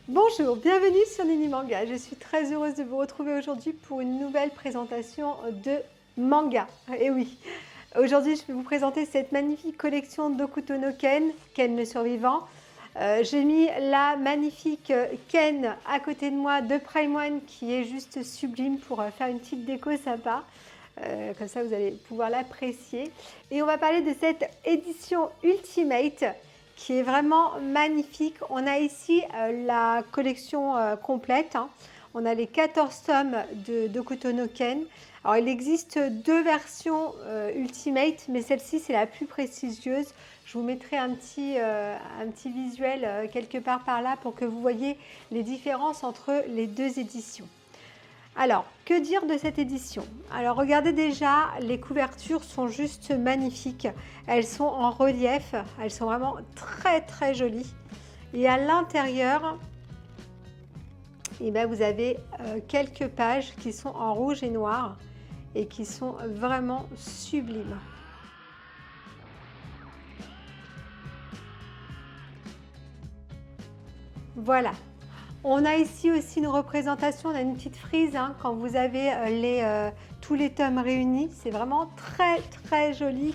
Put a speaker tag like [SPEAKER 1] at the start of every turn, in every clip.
[SPEAKER 1] Bonjour, bienvenue sur Nini Manga. Je suis très heureuse de vous retrouver aujourd'hui pour une nouvelle présentation de manga. Et oui, aujourd'hui je vais vous présenter cette magnifique collection d'Hokuto no Ken, Ken le survivant. J'ai mis la magnifique Ken à côté de moi de Prime One qui est juste sublime pour faire une petite déco sympa. Comme ça vous allez pouvoir l'apprécier. Et on va parler de cette édition Ultimate qui est vraiment magnifique. On a ici la collection complète. Hein. On a les 14 tomes de Hokuto no Ken. Alors il existe deux versions Ultimate, mais celle-ci c'est la plus prestigieuse. Je vous mettrai un petit visuel quelque part par là pour que vous voyez les différences entre les deux éditions. Alors, que dire de cette édition? Alors, regardez déjà, les couvertures sont juste magnifiques. Elles sont en relief, elles sont vraiment très très jolies. Et à l'intérieur, eh ben, vous avez quelques pages qui sont en rouge et noir et qui sont vraiment sublimes. Voilà. On a ici aussi une représentation, on a une petite frise hein, quand vous avez tous les tomes réunis. C'est vraiment très très joli.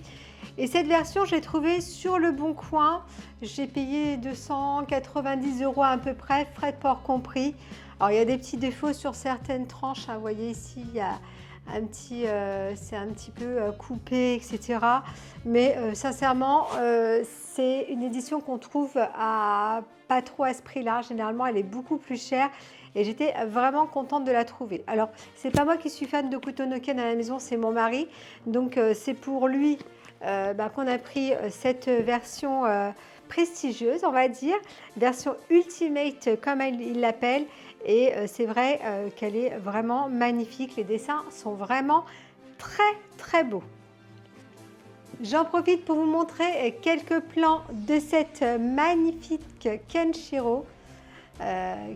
[SPEAKER 1] Et cette version, j'ai trouvé sur le Bon Coin. J'ai payé 290 € à peu près, frais de port compris. Alors il y a des petits défauts sur certaines tranches. Hein. Vous voyez ici, il y a c'est un petit peu coupé, etc. Mais sincèrement, c'est une édition qu'on trouve à pas trop à ce prix-là. Généralement, elle est beaucoup plus chère et j'étais vraiment contente de la trouver. Alors, c'est pas moi qui suis fan de Hokuto no Ken à la maison, c'est mon mari. Donc, c'est pour lui qu'on a pris cette version prestigieuse, on va dire, version Ultimate comme il l'appelle. Et c'est vrai qu'elle est vraiment magnifique. Les dessins sont vraiment très très beaux. J'en profite pour vous montrer quelques plans de cette magnifique Kenshiro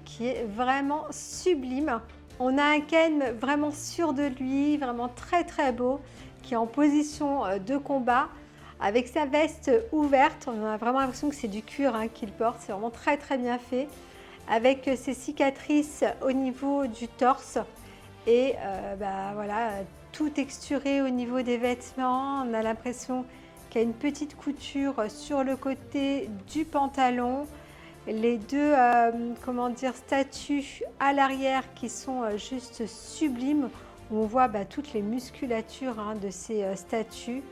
[SPEAKER 1] qui est vraiment sublime. On a un Ken vraiment sûr de lui, vraiment très très beau, qui est en position de combat avec sa veste ouverte. On a vraiment l'impression que c'est du cuir hein, qu'il porte, c'est vraiment très très bien fait. Avec ses cicatrices au niveau du torse et voilà, tout texturé au niveau des vêtements. On a l'impression qu'il y a une petite couture sur le côté du pantalon. Les deux comment dire, statues à l'arrière qui sont juste sublimes. On voit toutes les musculatures hein, de ces statues.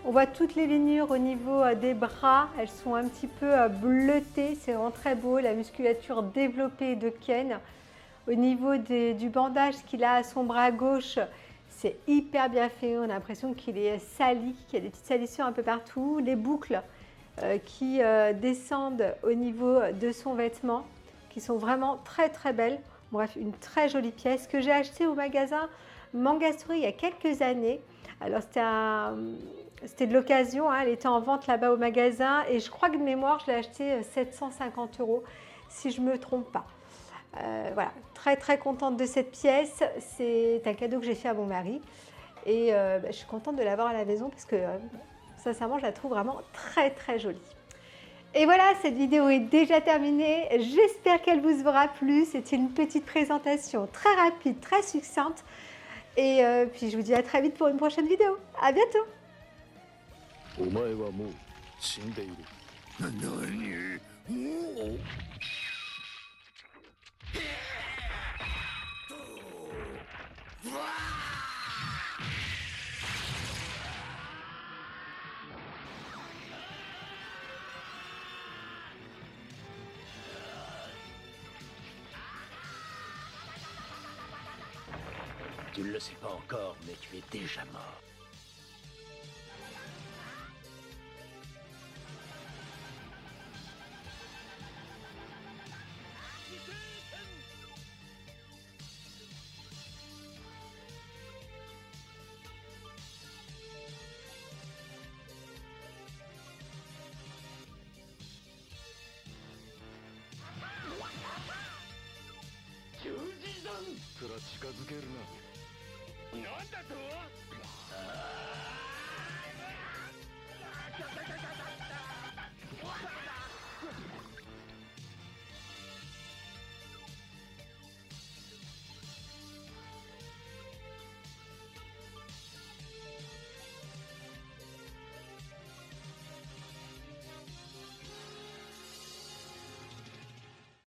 [SPEAKER 1] On voit toutes les lignures au niveau des bras, elles sont un petit peu bleutées, c'est vraiment très beau, la musculature développée de Ken. Au niveau du bandage qu'il a à son bras gauche, c'est hyper bien fait, on a l'impression qu'il est sali, qu'il y a des petites salissures un peu partout. Les boucles qui descendent au niveau de son vêtement, qui sont vraiment très très belles. Bref, une très jolie pièce que j'ai achetée au magasin Manga Story il y a quelques années. Alors c'était de l'occasion, hein, elle était en vente là-bas au magasin et je crois que de mémoire je l'ai acheté 750 € si je ne me trompe pas. Voilà, très très contente de cette pièce, c'est un cadeau que j'ai fait à mon mari et je suis contente de l'avoir à la maison parce que sincèrement je la trouve vraiment très très jolie. Et voilà, cette vidéo est déjà terminée, j'espère qu'elle vous aura plu, c'était une petite présentation très rapide, très succincte. Et puis je vous dis à très vite pour une prochaine vidéo. À bientôt.
[SPEAKER 2] Tu ne le sais pas encore, mais tu es déjà mort.